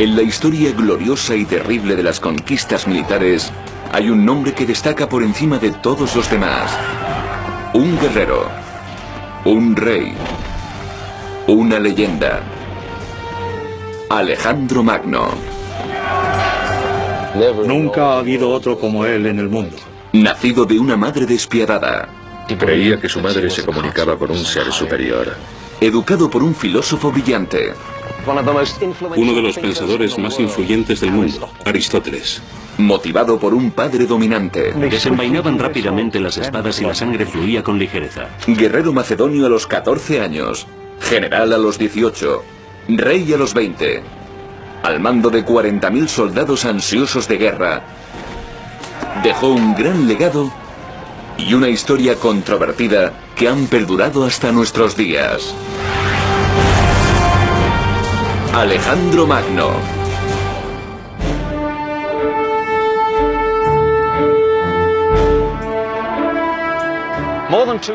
En la historia gloriosa y terrible de las conquistas militares, hay un nombre que destaca por encima de todos los demás. Un guerrero, un rey, una leyenda. Alejandro Magno. Nunca ha habido otro como él en el mundo. Nacido de una madre despiadada. Creía que su madre se comunicaba con un ser superior. Educado por un filósofo brillante. Uno de los pensadores más influyentes del mundo, Aristóteles. Motivado por un padre dominante. Desenvainaban rápidamente las espadas y la sangre fluía con ligereza. Guerrero macedonio a los 14 años. General a los 18. Rey a los 20. Al mando de 40.000 soldados ansiosos de guerra. Dejó un gran legado y una historia controvertida que han perdurado hasta nuestros días. Alejandro Magno.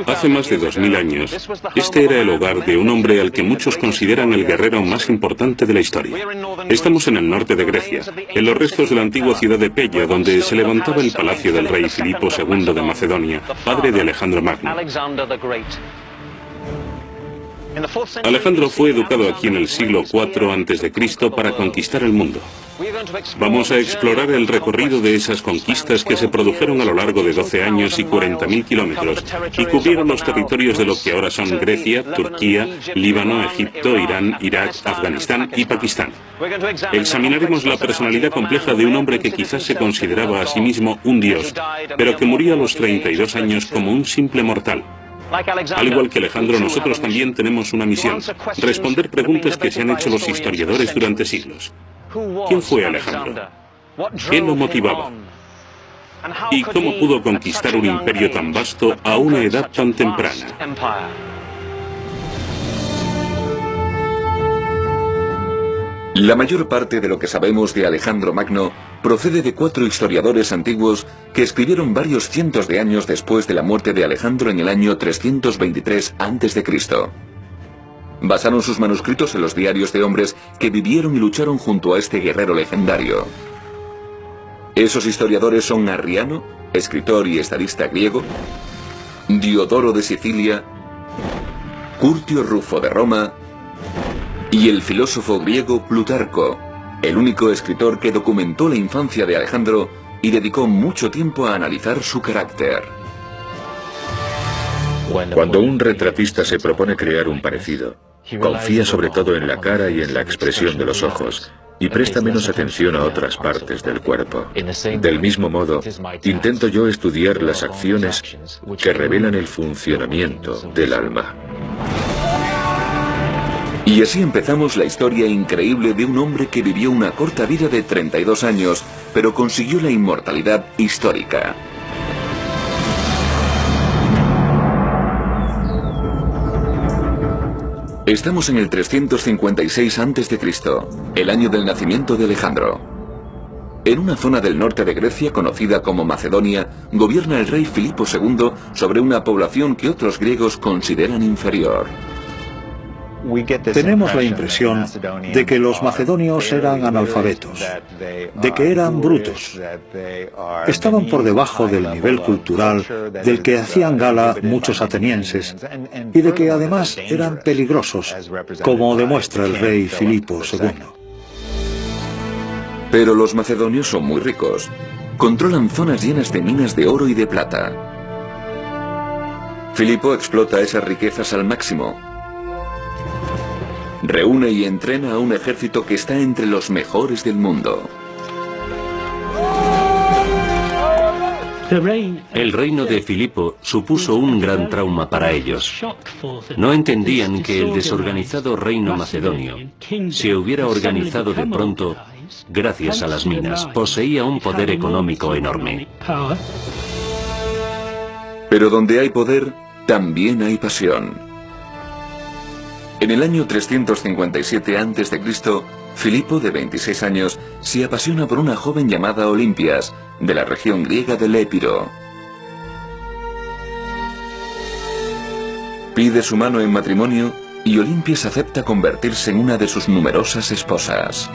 Hace más de 2000 años, este era el hogar de un hombre al que muchos consideran el guerrero más importante de la historia. Estamos en el norte de Grecia, en los restos de la antigua ciudad de Pella, donde se levantaba el palacio del rey Filipo II de Macedonia, padre de Alejandro Magno. Alejandro fue educado aquí en el siglo IV a.C. para conquistar el mundo. Vamos a explorar el recorrido de esas conquistas que se produjeron a lo largo de 12 años y 40.000 kilómetros y cubrieron los territorios de lo que ahora son Grecia, Turquía, Líbano, Egipto, Irán, Irak, Afganistán y Pakistán. Examinaremos la personalidad compleja de un hombre que quizás se consideraba a sí mismo un dios, pero que murió a los 32 años como un simple mortal. Al igual que Alejandro, nosotros también tenemos una misión: responder preguntas que se han hecho los historiadores durante siglos. ¿Quién fue Alejandro? ¿Qué lo motivaba? ¿Y cómo pudo conquistar un imperio tan vasto a una edad tan temprana? La mayor parte de lo que sabemos de Alejandro Magno procede de 4 historiadores antiguos que escribieron varios cientos de años después de la muerte de Alejandro en el año 323 a.C. Basaron sus manuscritos en los diarios de hombres que vivieron y lucharon junto a este guerrero legendario. Esos historiadores son Arriano, escritor y estadista griego, Diodoro de Sicilia, Curtio Rufo de Roma y el filósofo griego Plutarco, el único escritor que documentó la infancia de Alejandro y dedicó mucho tiempo a analizar su carácter. Cuando un retratista se propone crear un parecido, confía sobre todo en la cara y en la expresión de los ojos, y presta menos atención a otras partes del cuerpo. Del mismo modo, intento yo estudiar las acciones que revelan el funcionamiento del alma. Y así empezamos la historia increíble de un hombre que vivió una corta vida de 32 años, pero consiguió la inmortalidad histórica. Estamos en el 356 a.C., el año del nacimiento de Alejandro. En una zona del norte de Grecia conocida como Macedonia, gobierna el rey Filipo II sobre una población que otros griegos consideran inferior. Tenemos la impresión de que los macedonios eran analfabetos, de que eran brutos, estaban por debajo del nivel cultural del que hacían gala muchos atenienses y de que además eran peligrosos, como demuestra el rey Filipo II. Pero los macedonios son muy ricos. Controlan zonas llenas de minas de oro y de plata. Filipo explota esas riquezas al máximo. Reúne y entrena a un ejército que está entre los mejores del mundo. El reino de Filipo supuso un gran trauma para ellos. No entendían que el desorganizado reino macedonio se hubiera organizado de pronto gracias a las minas. Poseía un poder económico enorme. Pero donde hay poder, también hay pasión. En el año 357 a.C., Filipo, de 26 años, se apasiona por una joven llamada Olimpias, de la región griega del Épiro. Pide su mano en matrimonio y Olimpias acepta convertirse en una de sus numerosas esposas.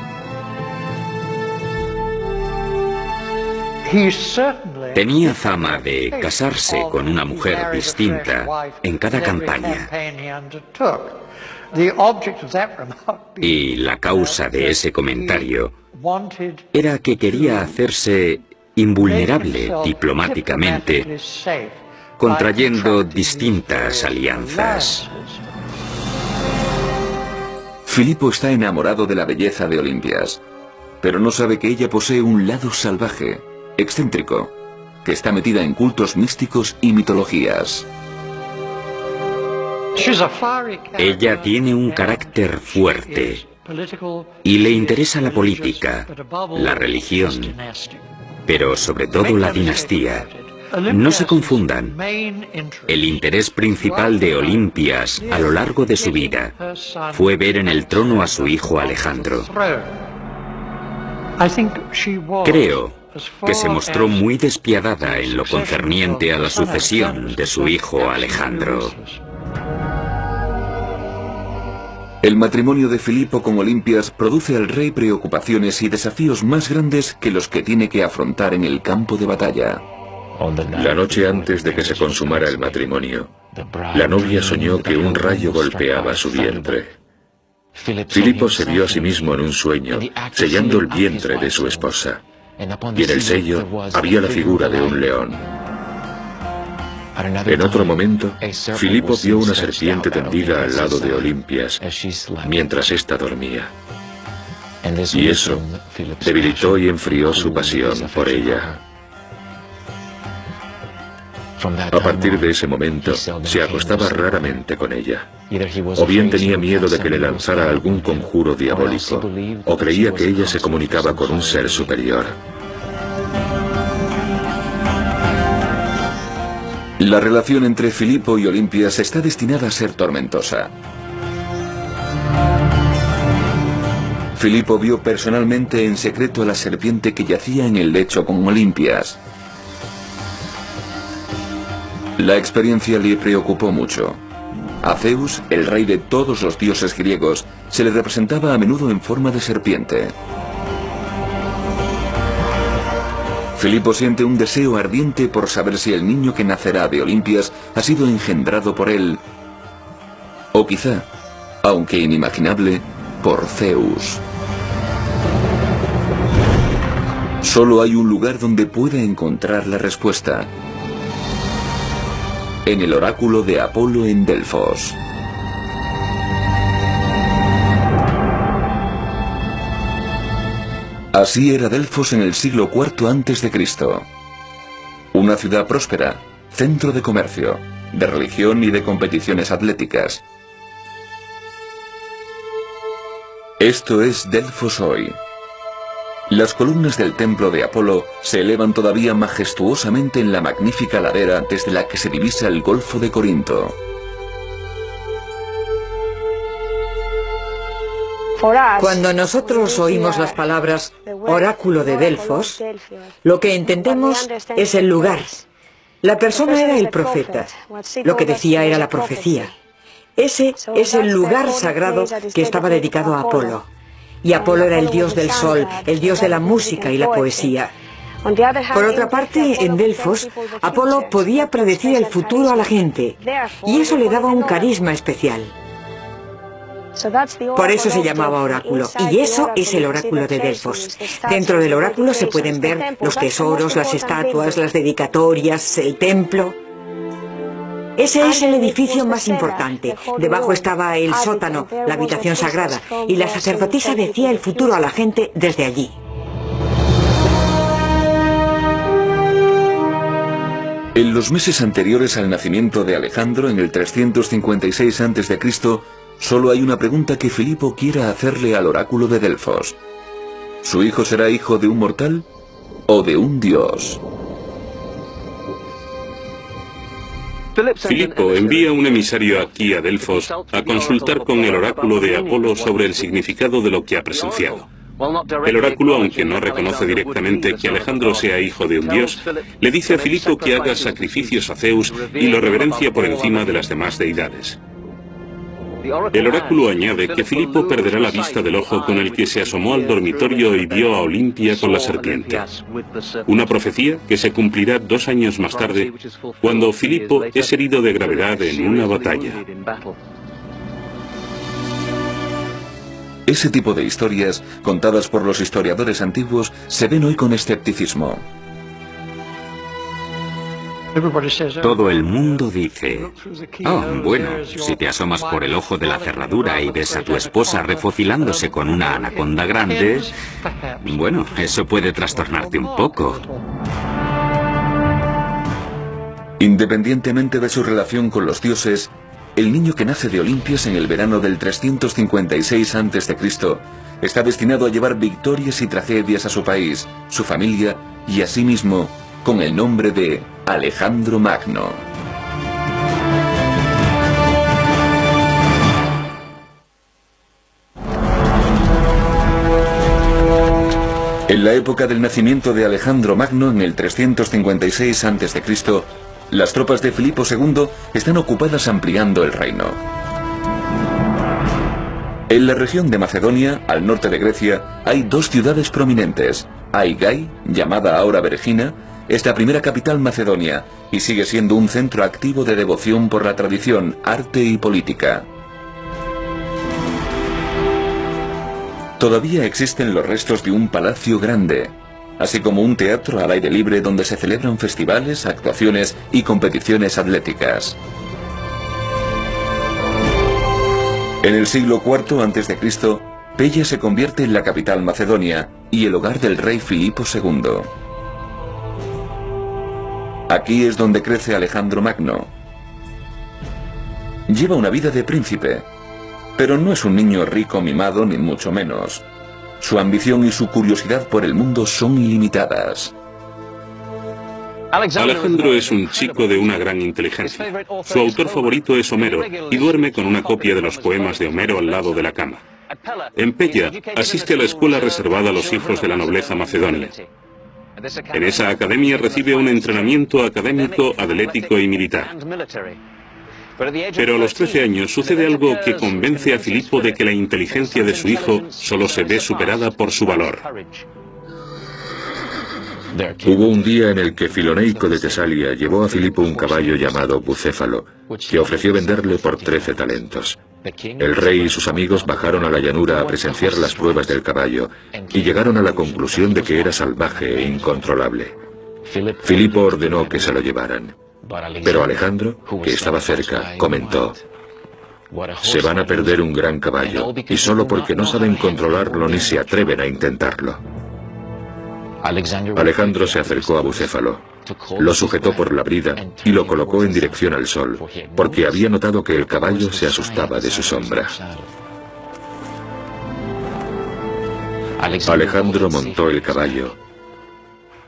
Tenía fama de casarse con una mujer distinta en cada campaña. Y la causa de ese comentario era que quería hacerse invulnerable diplomáticamente, contrayendo distintas alianzas. Filipo está enamorado de la belleza de Olimpias, pero no sabe que ella posee un lado salvaje, excéntrico, que está metida en cultos místicos y mitologías. Ella tiene un carácter fuerte y le interesa la política, la religión, pero sobre todo la dinastía. No se confundan. El interés principal de Olimpias a lo largo de su vida fue ver en el trono a su hijo Alejandro. Creo que se mostró muy despiadada en lo concerniente a la sucesión de su hijo Alejandro. El matrimonio de Filipo con Olimpias produce al rey preocupaciones y desafíos más grandes que los que tiene que afrontar en el campo de batalla. La noche antes de que se consumara el matrimonio, la novia soñó que un rayo golpeaba su vientre. Filipo se vio a sí mismo en un sueño, sellando el vientre de su esposa, y en el sello había la figura de un león. En otro momento, Filipo vio una serpiente tendida al lado de Olimpias, mientras ésta dormía. Y eso debilitó y enfrió su pasión por ella. A partir de ese momento, se acostaba raramente con ella. O bien tenía miedo de que le lanzara algún conjuro diabólico, o creía que ella se comunicaba con un ser superior. La relación entre Filipo y Olimpias está destinada a ser tormentosa. Filipo vio personalmente en secreto a la serpiente que yacía en el lecho con Olimpias. La experiencia le preocupó mucho. A Zeus, el rey de todos los dioses griegos, se le representaba a menudo en forma de serpiente. Filipo siente un deseo ardiente por saber si el niño que nacerá de Olimpias ha sido engendrado por él, o quizá, aunque inimaginable, por Zeus. Solo hay un lugar donde puede encontrar la respuesta: en el oráculo de Apolo en Delfos. Así era Delfos en el siglo IV a.C. Una ciudad próspera, centro de comercio, de religión y de competiciones atléticas. Esto es Delfos hoy. Las columnas del templo de Apolo se elevan todavía majestuosamente en la magnífica ladera desde la que se divisa el Golfo de Corinto. Cuando nosotros oímos las palabras oráculo de Delfos, lo que entendemos es el lugar. La persona era el profeta. Lo que decía era la profecía. Ese es el lugar sagrado que estaba dedicado a Apolo. Y Apolo era el dios del sol, el dios de la música y la poesía. Por otra parte, en Delfos, Apolo podía predecir el futuro a la gente, y eso le daba un carisma especial. Por eso se llamaba oráculo, y eso es el oráculo de Delfos. Dentro del oráculo se pueden ver los tesoros, las estatuas, las dedicatorias, el templo. Ese es el edificio más importante. Debajo estaba el sótano, la habitación sagrada, y la sacerdotisa decía el futuro a la gente desde allí. En los meses anteriores al nacimiento de Alejandro, en el 356 a.C., solo hay una pregunta que Filipo quiera hacerle al oráculo de Delfos. ¿Su hijo será hijo de un mortal o de un dios? Filipo envía un emisario aquí a Delfos a consultar con el oráculo de Apolo sobre el significado de lo que ha presenciado. El oráculo, aunque no reconoce directamente que Alejandro sea hijo de un dios, le dice a Filipo que haga sacrificios a Zeus y lo reverencia por encima de las demás deidades. El oráculo añade que Filipo perderá la vista del ojo con el que se asomó al dormitorio y vio a Olimpia con la serpiente. Una profecía que se cumplirá 2 años más tarde, cuando Filipo es herido de gravedad en una batalla. Ese tipo de historias, contadas por los historiadores antiguos, se ven hoy con escepticismo. Todo el mundo dice, oh, bueno, si te asomas por el ojo de la cerradura y ves a tu esposa refocilándose con una anaconda grande, bueno, eso puede trastornarte un poco. Independientemente de su relación con los dioses, el niño que nace de Olimpias en el verano del 356 a.C. está destinado a llevar victorias y tragedias a su país, su familia y a sí mismo, con el nombre de Alejandro Magno. En la época del nacimiento de Alejandro Magno, en el 356 a.C., las tropas de Filipo II están ocupadas ampliando el reino. En la región de Macedonia, al norte de Grecia, hay 2 ciudades prominentes. Aigai, llamada ahora Vergina, es la primera capital macedonia y sigue siendo un centro activo de devoción por la tradición, arte y política. Todavía existen los restos de un palacio grande, así como un teatro al aire libre donde se celebran festivales, actuaciones y competiciones atléticas. En el siglo IV a.C., Pella se convierte en la capital macedonia y el hogar del rey Filipo II. Aquí es donde crece Alejandro Magno. Lleva una vida de príncipe, pero no es un niño rico mimado ni mucho menos. Su ambición y su curiosidad por el mundo son ilimitadas. Alejandro es un chico de una gran inteligencia. Su autor favorito es Homero y duerme con una copia de los poemas de Homero al lado de la cama. En Pella asiste a la escuela reservada a los hijos de la nobleza macedonia. En esa academia recibe un entrenamiento académico, atlético y militar. Pero a los 13 años sucede algo que convence a Filipo de que la inteligencia de su hijo solo se ve superada por su valor. Hubo un día en el que Filoneico de Tesalia llevó a Filipo un caballo llamado Bucéfalo, que ofreció venderle por 13 talentos. El rey y sus amigos bajaron a la llanura a presenciar las pruebas del caballo y llegaron a la conclusión de que era salvaje e incontrolable. Filipo ordenó que se lo llevaran. Pero Alejandro, que estaba cerca, comentó: se van a perder un gran caballo, y solo porque no saben controlarlo ni se atreven a intentarlo. Alejandro se acercó a Bucéfalo, lo sujetó por la brida y lo colocó en dirección al sol, porque había notado que el caballo se asustaba de su sombra. Alejandro montó el caballo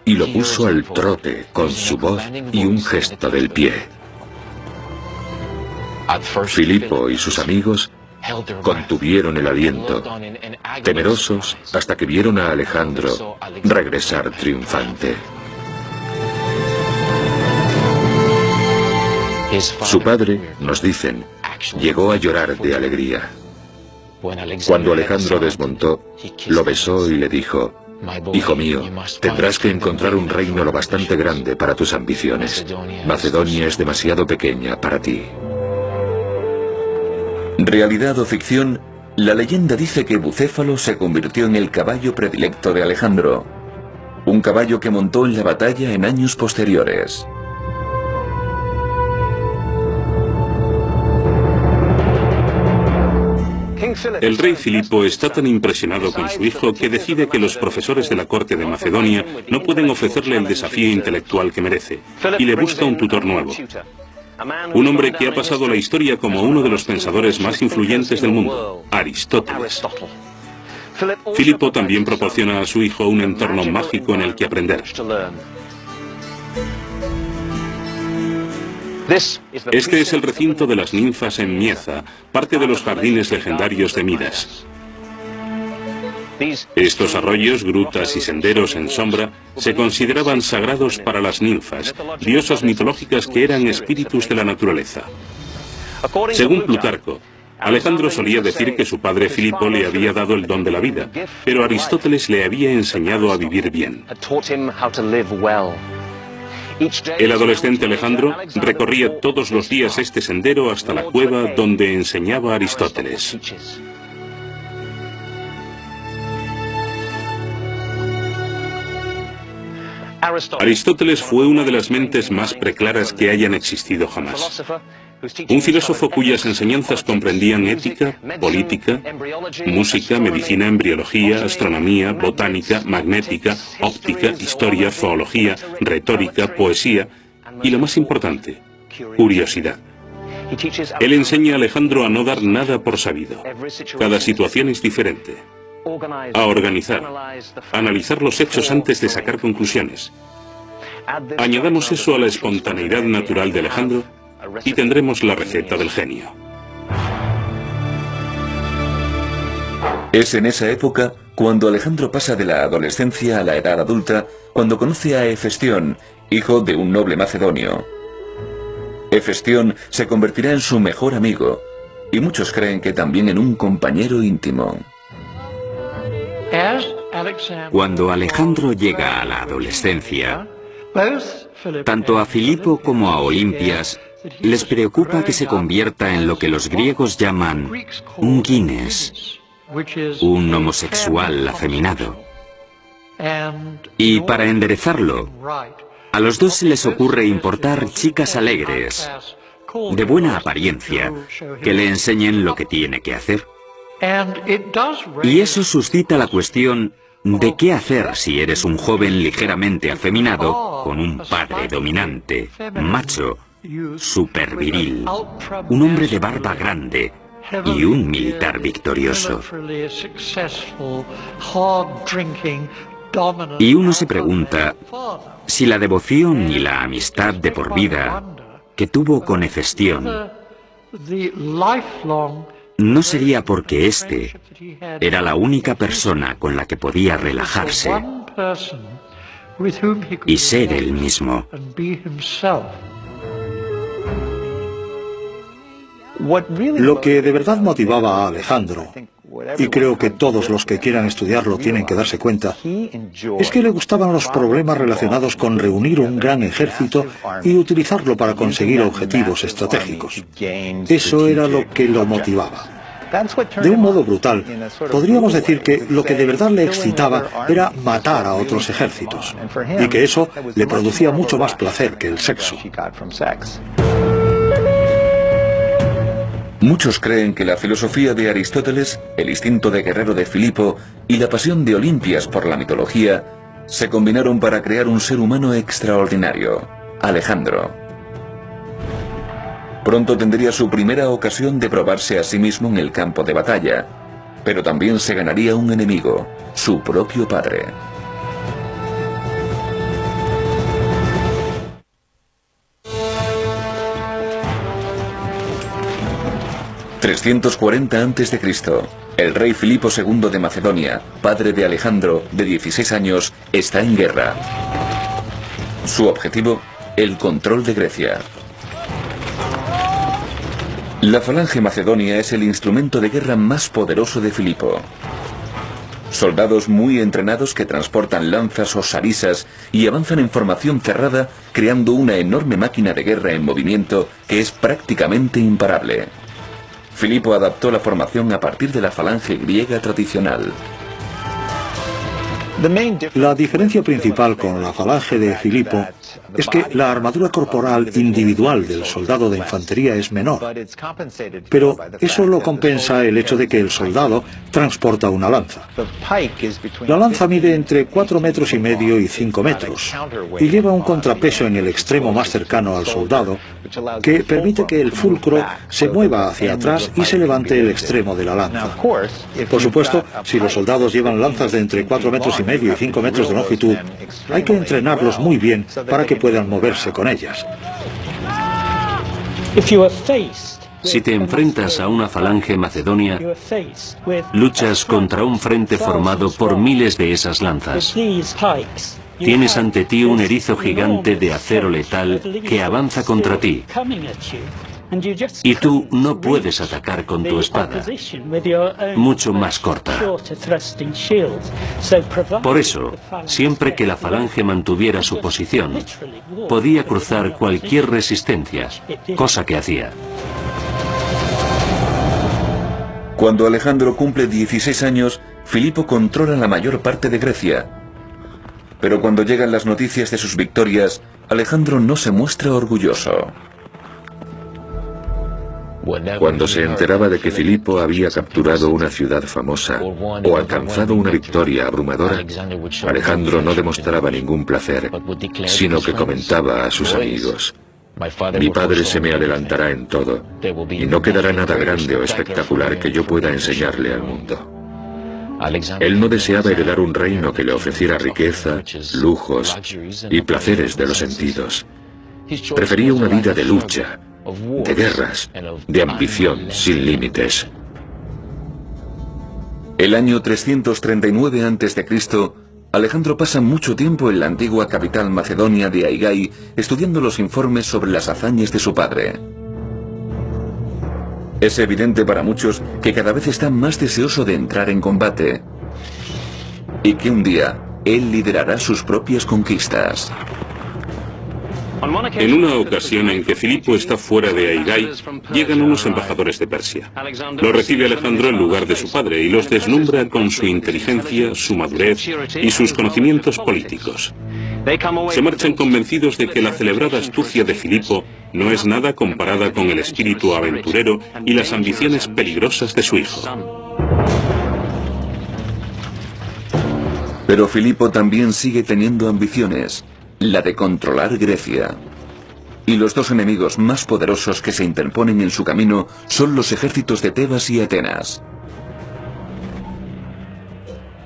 y lo puso al trote con su voz y un gesto del pie. Filipo y sus amigos contuvieron el aliento, temerosos hasta que vieron a Alejandro regresar triunfante. Su padre, nos dicen, llegó a llorar de alegría. Cuando Alejandro desmontó, lo besó y le dijo: hijo mío, tendrás que encontrar un reino lo bastante grande para tus ambiciones. Macedonia es demasiado pequeña para ti. Realidad o ficción, la leyenda dice que Bucéfalo se convirtió en el caballo predilecto de Alejandro, un caballo que montó en la batalla en años posteriores. El rey Filipo está tan impresionado con su hijo que decide que los profesores de la corte de Macedonia no pueden ofrecerle el desafío intelectual que merece, y le busca un tutor nuevo. Un hombre que ha pasado a la historia como uno de los pensadores más influyentes del mundo, Aristóteles. Filipo también proporciona a su hijo un entorno mágico en el que aprender. Este es el recinto de las ninfas en Mieza, parte de los jardines legendarios de Midas. Estos arroyos, grutas y senderos en sombra se consideraban sagrados para las ninfas, diosas mitológicas que eran espíritus de la naturaleza. Según Plutarco, Alejandro solía decir que su padre Filipo le había dado el don de la vida, pero Aristóteles le había enseñado a vivir bien. El adolescente Alejandro recorría todos los días este sendero hasta la cueva donde enseñaba Aristóteles. Aristóteles fue una de las mentes más preclaras que hayan existido jamás. Un filósofo cuyas enseñanzas comprendían ética, política, música, medicina, embriología, astronomía, botánica, magnética, óptica, historia, zoología, retórica, poesía y, lo más importante, curiosidad. Él enseña a Alejandro a no dar nada por sabido. Cada situación es diferente. A organizar, a analizar los hechos antes de sacar conclusiones. Añadamos eso a la espontaneidad natural de Alejandro y tendremos la receta del genio. Es en esa época cuando Alejandro pasa de la adolescencia a la edad adulta, cuando conoce a Hefestión, hijo de un noble macedonio. Hefestión se convertirá en su mejor amigo, y muchos creen que también en un compañero íntimo. Cuando Alejandro llega a la adolescencia, tanto a Filipo como a Olimpias les preocupa que se convierta en lo que los griegos llaman un guines, un homosexual afeminado. Y para enderezarlo, a los dos se les ocurre importar chicas alegres, de buena apariencia, que le enseñen lo que tiene que hacer. Y eso suscita la cuestión de qué hacer si eres un joven ligeramente afeminado con un padre dominante, macho, superviril, un hombre de barba grande y un militar victorioso. Y uno se pregunta si la devoción y la amistad de por vida que tuvo con Hefestión no sería porque éste era la única persona con la que podía relajarse y ser él mismo. Lo que de verdad motivaba a Alejandro, y creo que todos los que quieran estudiarlo tienen que darse cuenta, es que le gustaban los problemas relacionados con reunir un gran ejército y utilizarlo para conseguir objetivos estratégicos. Eso era lo que lo motivaba. De un modo brutal, podríamos decir que lo que de verdad le excitaba era matar a otros ejércitos, y que eso le producía mucho más placer que el sexo. Muchos creen que la filosofía de Aristóteles, el instinto de guerrero de Filipo y la pasión de Olimpias por la mitología se combinaron para crear un ser humano extraordinario, Alejandro. Pronto tendría su primera ocasión de probarse a sí mismo en el campo de batalla, pero también se ganaría un enemigo, su propio padre. ...340 a.C., el rey Filipo II de Macedonia, padre de Alejandro, de 16 años, está en guerra. Su objetivo, el control de Grecia. La falange macedonia es el instrumento de guerra más poderoso de Filipo. Soldados muy entrenados que transportan lanzas o sarisas y avanzan en formación cerrada, creando una enorme máquina de guerra en movimiento que es prácticamente imparable. Filipo adaptó la formación a partir de la falange griega tradicional. La diferencia principal con la falange de Filipo es que la armadura corporal individual del soldado de infantería es menor, pero eso lo compensa el hecho de que el soldado transporta una lanza. La lanza mide entre 4,5 metros y 5 metros y lleva un contrapeso en el extremo más cercano al soldado que permite que el fulcro se mueva hacia atrás y se levante el extremo de la lanza. Por supuesto, si los soldados llevan lanzas de entre 4,5 metros y 5 metros de longitud, hay que entrenarlos muy bien para que puedan moverse con ellas. Si te enfrentas a una falange macedonia, luchas contra un frente formado por miles de esas lanzas. Tienes ante ti un erizo gigante de acero letal que avanza contra ti. Y tú no puedes atacar con tu espada, mucho más corta. Por eso, siempre que la falange mantuviera su posición, podía cruzar cualquier resistencia, cosa que hacía. Cuando Alejandro cumple 16 años, Filipo controla la mayor parte de Grecia. Pero cuando llegan las noticias de sus victorias, Alejandro no se muestra orgulloso. Cuando se enteraba de que Filipo había capturado una ciudad famosa o alcanzado una victoria abrumadora, Alejandro no demostraba ningún placer, sino que comentaba a sus amigos: mi padre se me adelantará en todo, y no quedará nada grande o espectacular que yo pueda enseñarle al mundo. Él no deseaba heredar un reino que le ofreciera riqueza, lujos y placeres de los sentidos. Prefería una vida de lucha, de guerras, de ambición sin límites. El año 339 a.C., Alejandro pasa mucho tiempo en la antigua capital macedonia de Aigai estudiando los informes sobre las hazañas de su padre. Es evidente para muchos que cada vez está más deseoso de entrar en combate y que un día él liderará sus propias conquistas. En una ocasión en que Filipo está fuera de Aigai, llegan unos embajadores de Persia. Los recibe Alejandro en lugar de su padre y los deslumbra con su inteligencia, su madurez y sus conocimientos políticos. Se marchan convencidos de que la celebrada astucia de Filipo no es nada comparada con el espíritu aventurero y las ambiciones peligrosas de su hijo. Pero Filipo también sigue teniendo ambiciones, la de controlar Grecia. Y los dos enemigos más poderosos que se interponen en su camino son los ejércitos de Tebas y Atenas.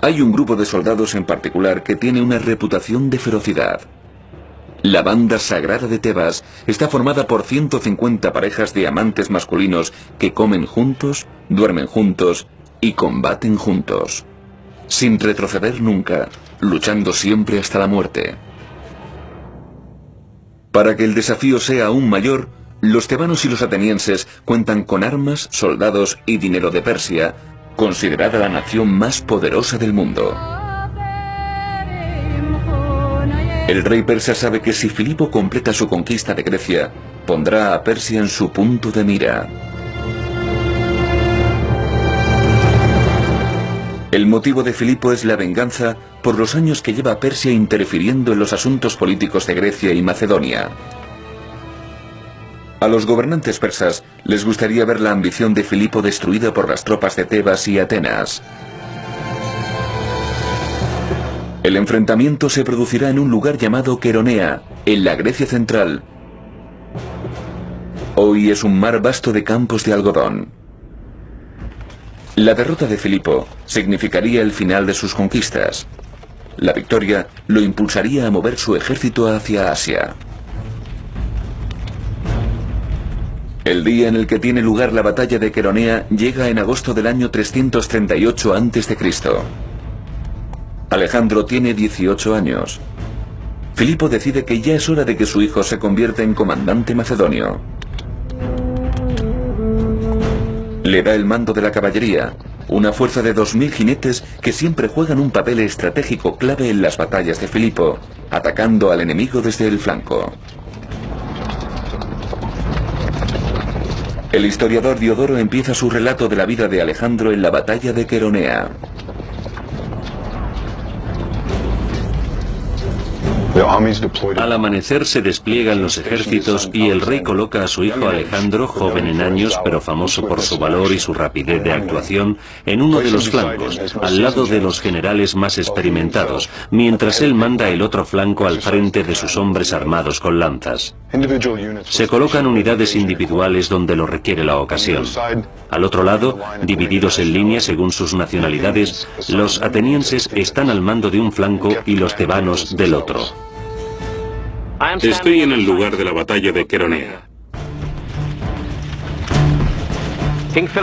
Hay un grupo de soldados en particular que tiene una reputación de ferocidad. La banda sagrada de Tebas está formada por 150 parejas de amantes masculinos que comen juntos, duermen juntos y combaten juntos, sin retroceder nunca, luchando siempre hasta la muerte. Para que el desafío sea aún mayor, los tebanos y los atenienses cuentan con armas, soldados y dinero de Persia, considerada la nación más poderosa del mundo. El rey persa sabe que si Filipo completa su conquista de Grecia, pondrá a Persia en su punto de mira. El motivo de Filipo es la venganza por los años que lleva Persia interfiriendo en los asuntos políticos de Grecia y Macedonia. A los gobernantes persas les gustaría ver la ambición de Filipo destruida por las tropas de Tebas y Atenas. El enfrentamiento se producirá en un lugar llamado Queronea, en la Grecia central. Hoy es un mar vasto de campos de algodón. La derrota de Filipo significaría el final de sus conquistas. La victoria lo impulsaría a mover su ejército hacia Asia. El día en el que tiene lugar la batalla de Queronea llega en agosto del año 338 a.C. Alejandro tiene 18 años. Filipo decide que ya es hora de que su hijo se convierta en comandante macedonio. Le da el mando de la caballería, una fuerza de 2000 jinetes que siempre juegan un papel estratégico clave en las batallas de Filipo, atacando al enemigo desde el flanco. El historiador Diodoro empieza su relato de la vida de Alejandro en la batalla de Queronea. Al amanecer se despliegan los ejércitos y el rey coloca a su hijo Alejandro, joven en años pero famoso por su valor y su rapidez de actuación, en uno de los flancos, al lado de los generales más experimentados, mientras él manda el otro flanco al frente de sus hombres armados con lanzas. Se colocan unidades individuales donde lo requiere la ocasión. Al otro lado, divididos en línea según sus nacionalidades, los atenienses están al mando de un flanco y los tebanos del otro. Estoy en el lugar de la batalla de Queronea.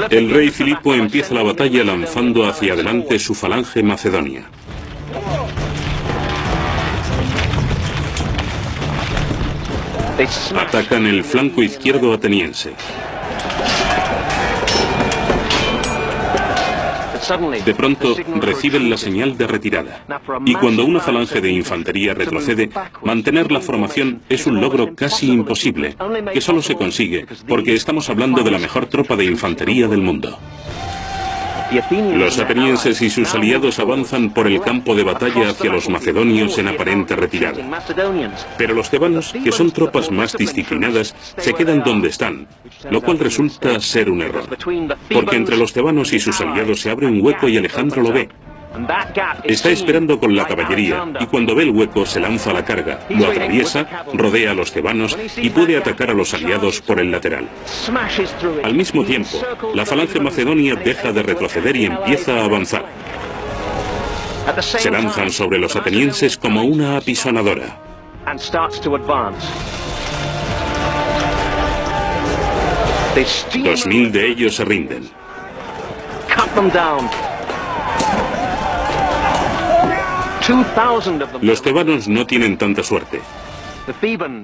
El rey Filipo empieza la batalla lanzando hacia adelante su falange macedonia. Atacan el flanco izquierdo ateniense. De pronto reciben la señal de retirada. Y cuando una falange de infantería retrocede, mantener la formación es un logro casi imposible, que solo se consigue porque estamos hablando de la mejor tropa de infantería del mundo. Los atenienses y sus aliados avanzan por el campo de batalla hacia los macedonios en aparente retirada. Pero los tebanos, que son tropas más disciplinadas, se quedan donde están, lo cual resulta ser un error. Porque entre los tebanos y sus aliados se abre un hueco y Alejandro lo ve. Está esperando con la caballería y cuando ve el hueco se lanza a la carga, lo atraviesa, rodea a los tebanos y puede atacar a los aliados por el lateral. Al mismo tiempo, la falange macedonia deja de retroceder y empieza a avanzar. Se lanzan sobre los atenienses como una apisonadora. 2000 de ellos se rinden. Los tebanos no tienen tanta suerte.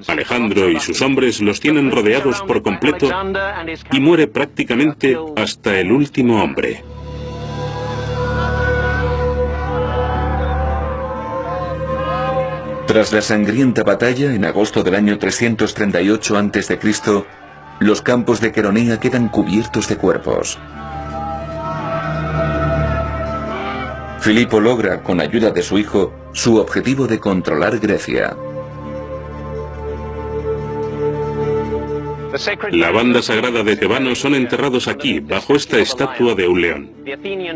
Alejandro y sus hombres los tienen rodeados por completo y muere prácticamente hasta el último hombre. Tras la sangrienta batalla, en agosto del año 338 a.C., los campos de Queronea quedan cubiertos de cuerpos. Filipo logra, con ayuda de su hijo, su objetivo de controlar Grecia. La banda sagrada de tebanos son enterrados aquí, bajo esta estatua de un león.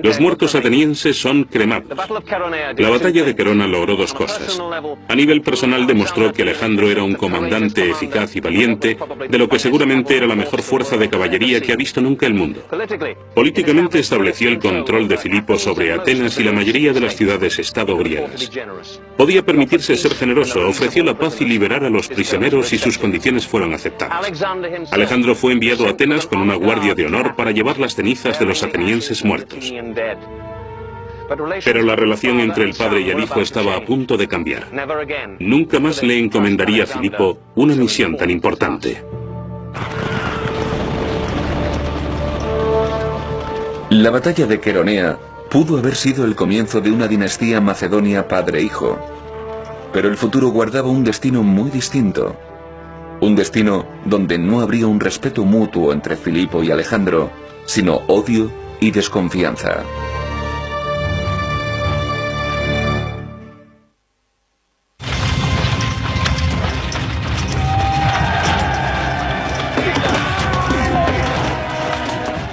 Los muertos atenienses son cremados. La batalla de Querona logró dos cosas. A nivel personal demostró que Alejandro era un comandante eficaz y valiente, de lo que seguramente era la mejor fuerza de caballería que ha visto nunca el mundo. Políticamente estableció el control de Filipo sobre Atenas y la mayoría de las ciudades-estado griegas. Podía permitirse ser generoso, ofreció la paz y liberar a los prisioneros y sus condiciones fueron aceptadas. Alejandro fue enviado a Atenas con una guardia de honor para llevar las cenizas de los atenienses muertos. Pero la relación entre el padre y el hijo estaba a punto de cambiar. Nunca más le encomendaría a Filipo una misión tan importante. La batalla de Queronea pudo haber sido el comienzo de una dinastía macedonia padre-hijo. Pero el futuro guardaba un destino muy distinto. Un destino donde no habría un respeto mutuo entre Filipo y Alejandro, sino odio y desconfianza.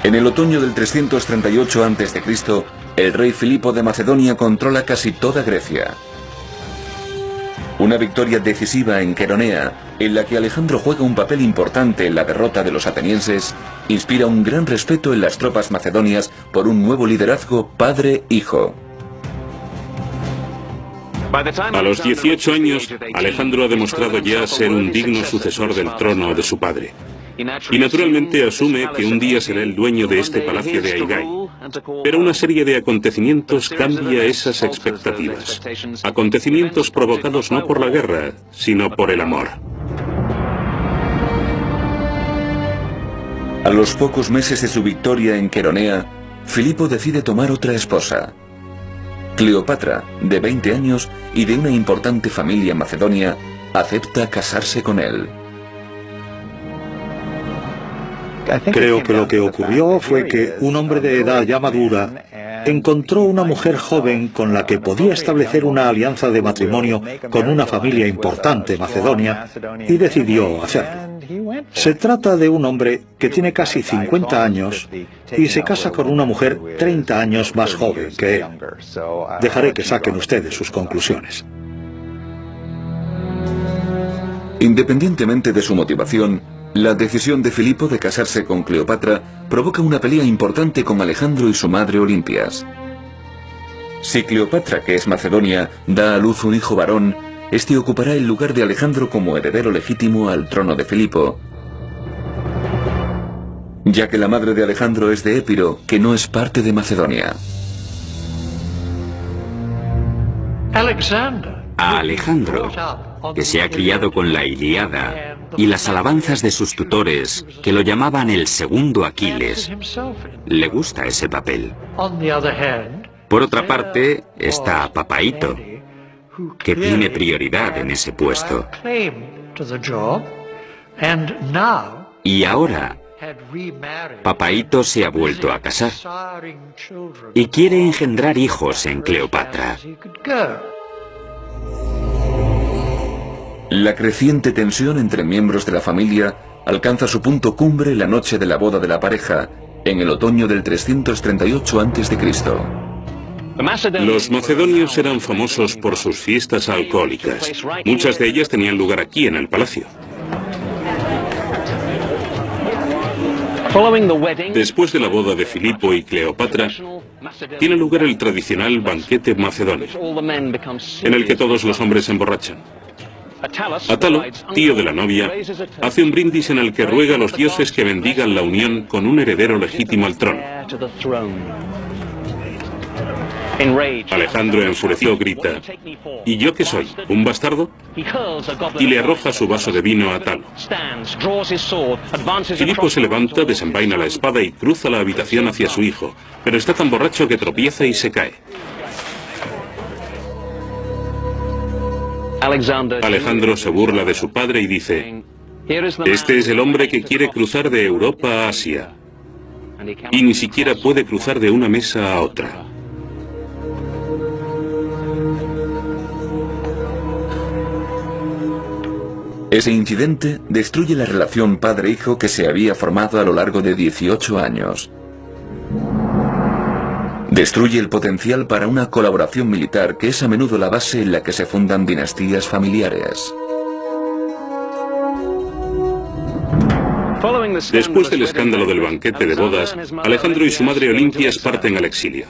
En el otoño del 338 a.C., el rey Filipo de Macedonia controla casi toda Grecia. Una victoria decisiva en Queronea, en la que Alejandro juega un papel importante en la derrota de los atenienses, inspira un gran respeto en las tropas macedonias por un nuevo liderazgo padre-hijo. A los 18 años, Alejandro ha demostrado ya ser un digno sucesor del trono de su padre. Y naturalmente asume que un día será el dueño de este palacio de Aigai. Pero una serie de acontecimientos cambia esas expectativas. Acontecimientos provocados no por la guerra, sino por el amor. A los pocos meses de su victoria en Queronea, Filipo decide tomar otra esposa. Cleopatra, de 20 años y de una importante familia macedonia, acepta casarse con él. Creo que lo que ocurrió fue que un hombre de edad ya madura encontró una mujer joven con la que podía establecer una alianza de matrimonio con una familia importante macedonia y decidió hacerlo. Se trata de un hombre que tiene casi 50 años y se casa con una mujer 30 años más joven que él. Dejaré que saquen ustedes sus conclusiones. Independientemente de su motivación, la decisión de Filipo de casarse con Cleopatra provoca una pelea importante con Alejandro y su madre Olimpias. Si Cleopatra, que es macedonia, da a luz un hijo varón, este ocupará el lugar de Alejandro como heredero legítimo al trono de Filipo, ya que la madre de Alejandro es de Épiro, que no es parte de Macedonia. A Alejandro, que se ha criado con la Ilíada y las alabanzas de sus tutores, que lo llamaban el segundo Aquiles, le gusta ese papel. Por otra parte, está Papaito, que tiene prioridad en ese puesto. Y ahora, Papaito se ha vuelto a casar y quiere engendrar hijos en Cleopatra. La creciente tensión entre miembros de la familia alcanza su punto cumbre la noche de la boda de la pareja, en el otoño del 338 a.C. Los macedonios eran famosos por sus fiestas alcohólicas. Muchas de ellas tenían lugar aquí, en el palacio. Después de la boda de Filipo y Cleopatra, tiene lugar el tradicional banquete macedonio, en el que todos los hombres se emborrachan. Atalo, tío de la novia, hace un brindis en el que ruega a los dioses que bendigan la unión con un heredero legítimo al trono. Alejandro, enfurecido, grita: ¿y yo qué soy, un bastardo? Y le arroja su vaso de vino a Atalo. Filipo se levanta, desenvaina la espada y cruza la habitación hacia su hijo, pero está tan borracho que tropieza y se cae. Alejandro se burla de su padre y dice: este es el hombre que quiere cruzar de Europa a Asia, y ni siquiera puede cruzar de una mesa a otra. Ese incidente destruye la relación padre-hijo que se había formado a lo largo de 18 años. Destruye el potencial para una colaboración militar que es a menudo la base en la que se fundan dinastías familiares. Después del escándalo del banquete de bodas, Alejandro y su madre Olimpias parten al exilio.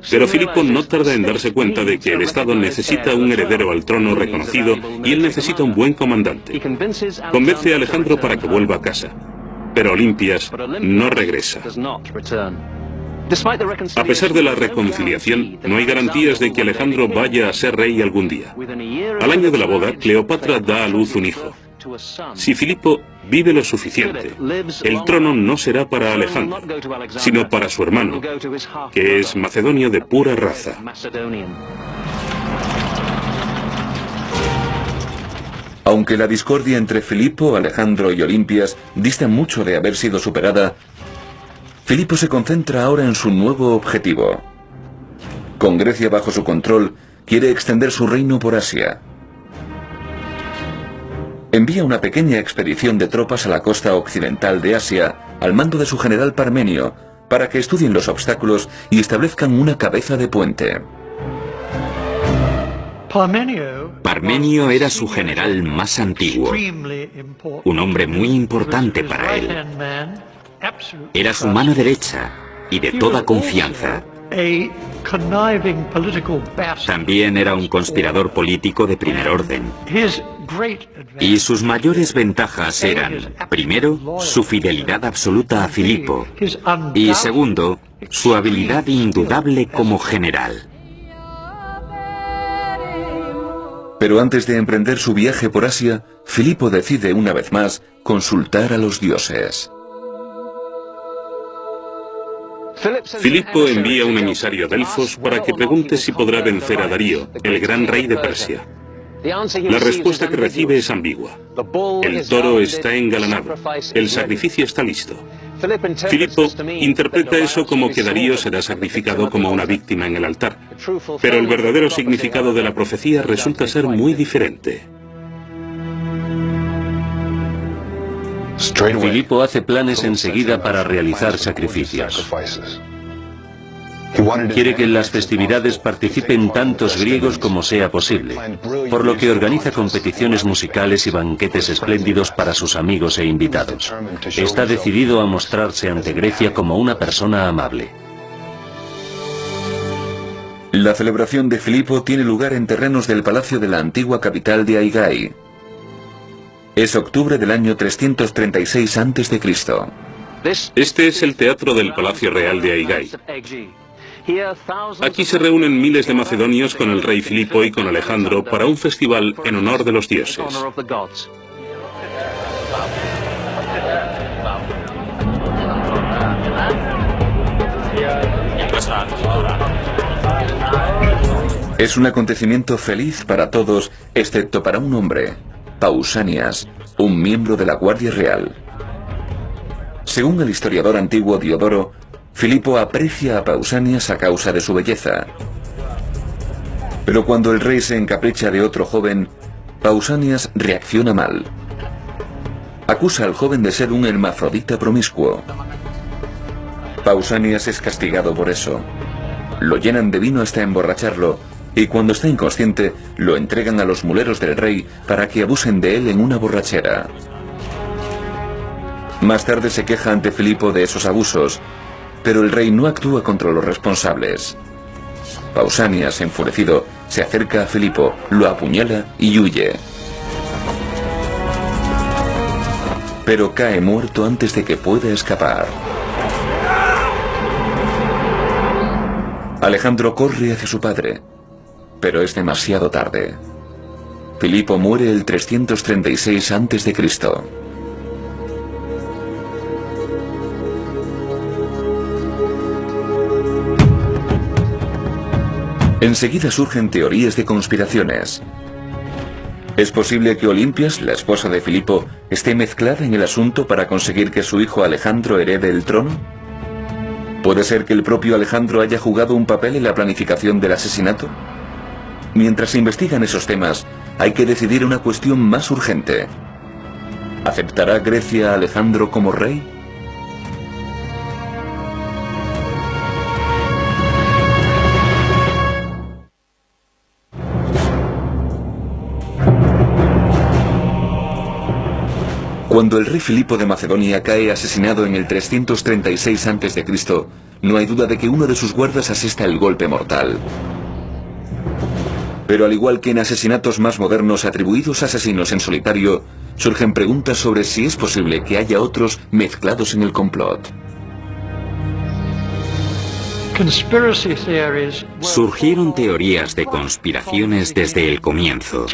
Pero Filipo no tarda en darse cuenta de que el Estado necesita un heredero al trono reconocido y él necesita un buen comandante. Convence a Alejandro para que vuelva a casa. Pero Olimpias no regresa. A pesar de la reconciliación, no hay garantías de que Alejandro vaya a ser rey algún día. Al año de la boda, Cleopatra da a luz un hijo. Si Filipo vive lo suficiente, el trono no será para Alejandro, sino para su hermano, que es macedonio de pura raza. Aunque la discordia entre Filipo, Alejandro y Olimpias dista mucho de haber sido superada, Filipo se concentra ahora en su nuevo objetivo. Con Grecia bajo su control, quiere extender su reino por Asia. Envía una pequeña expedición de tropas a la costa occidental de Asia, al mando de su general Parmenio, para que estudien los obstáculos y establezcan una cabeza de puente. Parmenio era su general más antiguo, un hombre muy importante para él. Era su mano derecha y de toda confianza. También era un conspirador político de primer orden. Y sus mayores ventajas eran, primero, su fidelidad absoluta a Filipo, y segundo, su habilidad indudable como general. Pero antes de emprender su viaje por Asia, Filipo decide una vez más consultar a los dioses. Filipo envía un emisario a Delfos para que pregunte si podrá vencer a Darío, el gran rey de Persia. La respuesta que recibe es ambigua. El toro está engalanado, el sacrificio está listo. Filipo interpreta eso como que Darío será sacrificado como una víctima en el altar. Pero el verdadero significado de la profecía resulta ser muy diferente. Filipo hace planes enseguida para realizar sacrificios. Quiere que en las festividades participen tantos griegos como sea posible, por lo que organiza competiciones musicales y banquetes espléndidos para sus amigos e invitados. Está decidido a mostrarse ante Grecia como una persona amable. La celebración de Filipo tiene lugar en terrenos del palacio de la antigua capital de Aigai. Es octubre del año 336 a.C. Este es el teatro del Palacio Real de Aigai. Aquí se reúnen miles de macedonios con el rey Filipo y con Alejandro para un festival en honor de los dioses. Es un acontecimiento feliz para todos, excepto para un hombre, Pausanias, un miembro de la Guardia Real. Según el historiador antiguo Diodoro, Filipo aprecia a Pausanias a causa de su belleza. Pero cuando el rey se encapricha de otro joven, Pausanias reacciona mal. Acusa al joven de ser un hermafrodita promiscuo. Pausanias es castigado por eso. Lo llenan de vino hasta emborracharlo, y cuando está inconsciente, lo entregan a los muleros del rey para que abusen de él en una borrachera. Más tarde se queja ante Filipo de esos abusos, pero el rey no actúa contra los responsables. Pausanias, enfurecido, se acerca a Filipo, lo apuñala y huye. Pero cae muerto antes de que pueda escapar. Alejandro corre hacia su padre, pero es demasiado tarde. Filipo muere el 336 a.C. Enseguida surgen teorías de conspiraciones. ¿Es posible que Olimpias, la esposa de Filipo, esté mezclada en el asunto para conseguir que su hijo Alejandro herede el trono? ¿Puede ser que el propio Alejandro haya jugado un papel en la planificación del asesinato? Mientras se investigan esos temas, hay que decidir una cuestión más urgente. ¿Aceptará Grecia a Alejandro como rey? Cuando el rey Filipo de Macedonia cae asesinado en el 336 a.C., no hay duda de que uno de sus guardas asesta el golpe mortal. Pero al igual que en asesinatos más modernos atribuidos a asesinos en solitario, surgen preguntas sobre si es posible que haya otros mezclados en el complot. Surgieron teorías de conspiraciones desde el comienzo.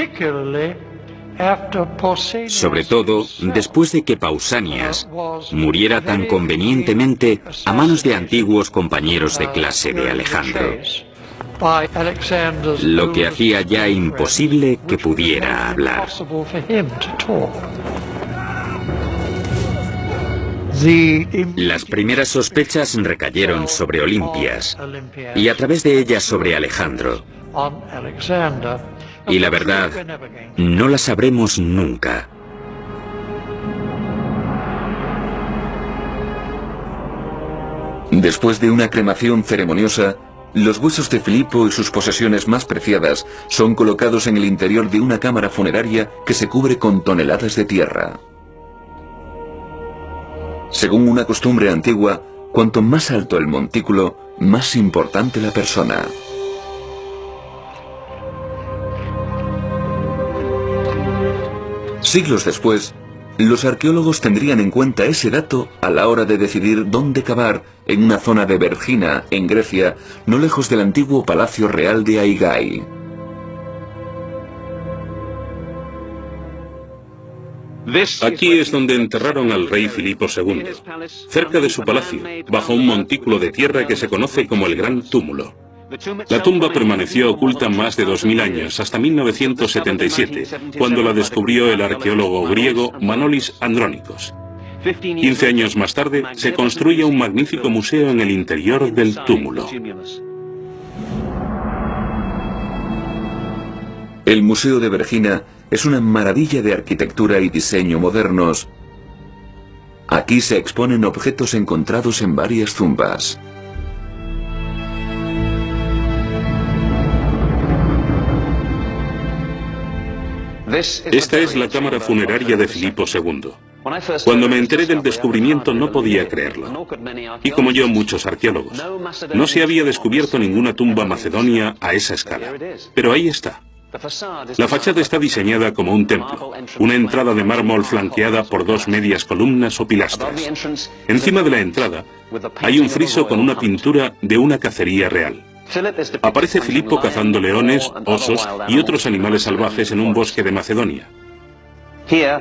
Sobre todo después de que Pausanias muriera tan convenientemente a manos de antiguos compañeros de clase de Alejandro, lo que hacía ya imposible que pudiera hablar. Las primeras sospechas recayeron sobre Olimpias y a través de ellas sobre Alejandro. Y la verdad, no la sabremos nunca. Después de una cremación ceremoniosa, los huesos de Filipo y sus posesiones más preciadas son colocados en el interior de una cámara funeraria que se cubre con toneladas de tierra. Según una costumbre antigua, cuanto más alto el montículo, más importante la persona. Siglos después, los arqueólogos tendrían en cuenta ese dato a la hora de decidir dónde cavar en una zona de Vergina, en Grecia, no lejos del antiguo Palacio Real de Aigai. Aquí es donde enterraron al rey Filipo II, cerca de su palacio, bajo un montículo de tierra que se conoce como el Gran Túmulo. La tumba permaneció oculta más de 2000 años, hasta 1977, cuando la descubrió el arqueólogo griego Manolis Andrónicos. 15 años más tarde, se construye un magnífico museo en el interior del túmulo. El Museo de Vergina es una maravilla de arquitectura y diseño modernos. Aquí se exponen objetos encontrados en varias tumbas. Esta es la cámara funeraria de Filipo II. Cuando me enteré del descubrimiento no podía creerlo. Y como yo, muchos arqueólogos. No se había descubierto ninguna tumba macedonia a esa escala. Pero ahí está. La fachada está diseñada como un templo, una entrada de mármol flanqueada por dos medias columnas o pilastras. Encima de la entrada hay un friso con una pintura de una cacería real. Aparece Filipo cazando leones, osos y otros animales salvajes en un bosque de Macedonia.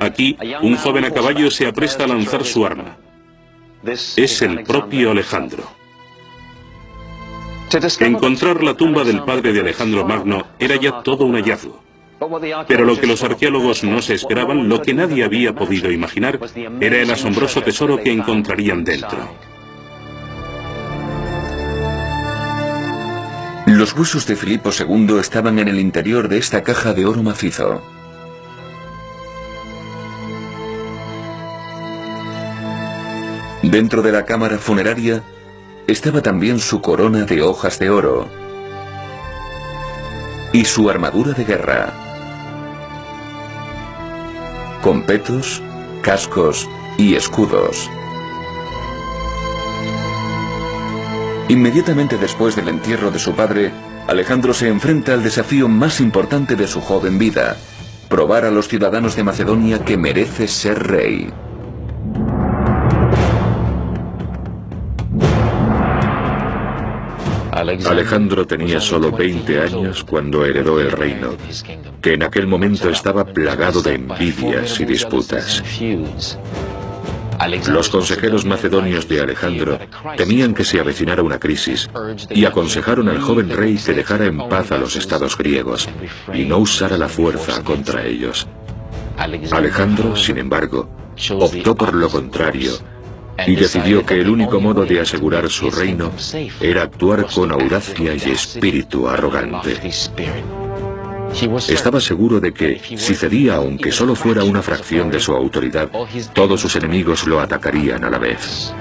Aquí, un joven a caballo se apresta a lanzar su arma. Es el propio Alejandro. Encontrar la tumba del padre de Alejandro Magno era ya todo un hallazgo. Pero lo que los arqueólogos no se esperaban, lo que nadie había podido imaginar, era el asombroso tesoro que encontrarían dentro. Los huesos de Filipo II estaban en el interior de esta caja de oro macizo. Dentro de la cámara funeraria estaba también su corona de hojas de oro y su armadura de guerra, con petos, cascos y escudos. Inmediatamente después del entierro de su padre, Alejandro se enfrenta al desafío más importante de su joven vida: probar a los ciudadanos de Macedonia que merece ser rey. Alejandro tenía solo 20 años cuando heredó el reino, que en aquel momento estaba plagado de envidias y disputas. Los consejeros macedonios de Alejandro temían que se avecinara una crisis y aconsejaron al joven rey que dejara en paz a los estados griegos y no usara la fuerza contra ellos. Alejandro, sin embargo, optó por lo contrario y decidió que el único modo de asegurar su reino era actuar con audacia y espíritu arrogante. Estaba seguro de que, si cedía aunque solo fuera una fracción de su autoridad, todos sus enemigos lo atacarían a la vez.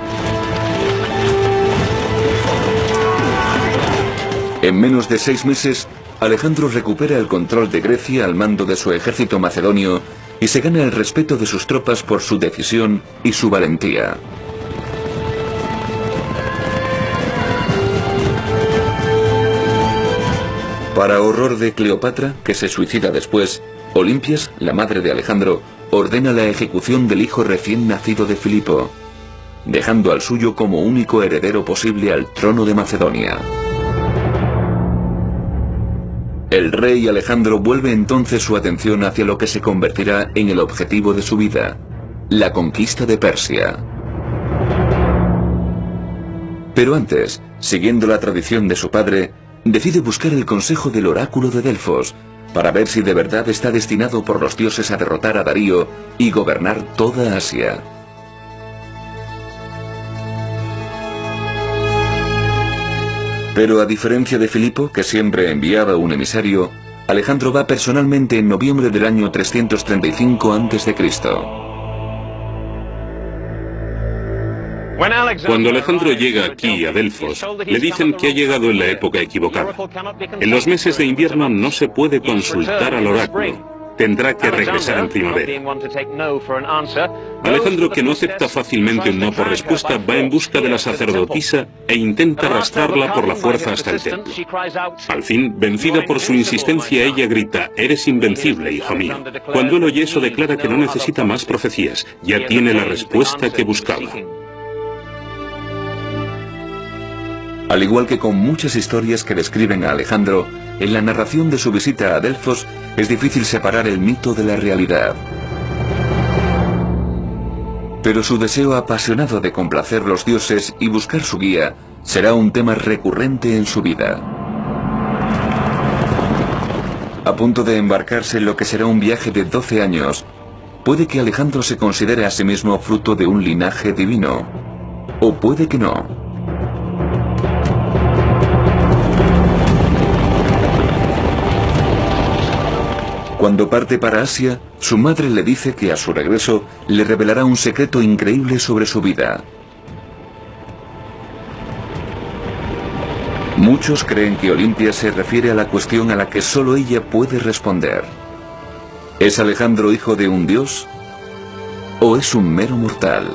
En menos de 6 meses, Alejandro recupera el control de Grecia al mando de su ejército macedonio y se gana el respeto de sus tropas por su decisión y su valentía. Para horror de Cleopatra, que se suicida después, Olimpias, la madre de Alejandro, ordena la ejecución del hijo recién nacido de Filipo, dejando al suyo como único heredero posible al trono de Macedonia. El rey Alejandro vuelve entonces su atención hacia lo que se convertirá en el objetivo de su vida: la conquista de Persia. Pero antes, siguiendo la tradición de su padre, decide buscar el consejo del oráculo de Delfos, para ver si de verdad está destinado por los dioses a derrotar a Darío y gobernar toda Asia. Pero a diferencia de Filipo, que siempre enviaba un emisario, Alejandro va personalmente en noviembre del año 335 a.C. Cuando Alejandro llega aquí, a Delfos, le dicen que ha llegado en la época equivocada. En los meses de invierno no se puede consultar al oráculo. Tendrá que regresar en primavera. Alejandro, que no acepta fácilmente un no por respuesta, va en busca de la sacerdotisa e intenta arrastrarla por la fuerza hasta el templo. Al fin, vencida por su insistencia, ella grita: «Eres invencible, hijo mío». Cuando él oye eso, declara que no necesita más profecías, ya tiene la respuesta que buscaba. Al igual que con muchas historias que describen a Alejandro, en la narración de su visita a Delfos es difícil separar el mito de la realidad. Pero su deseo apasionado de complacer los dioses y buscar su guía será un tema recurrente en su vida. A punto de embarcarse en lo que será un viaje de 12 años, puede que Alejandro se considere a sí mismo fruto de un linaje divino, o puede que no. Cuando parte para Asia, su madre le dice que a su regreso le revelará un secreto increíble sobre su vida. Muchos creen que Olimpia se refiere a la cuestión a la que solo ella puede responder. ¿Es Alejandro hijo de un dios? ¿O es un mero mortal?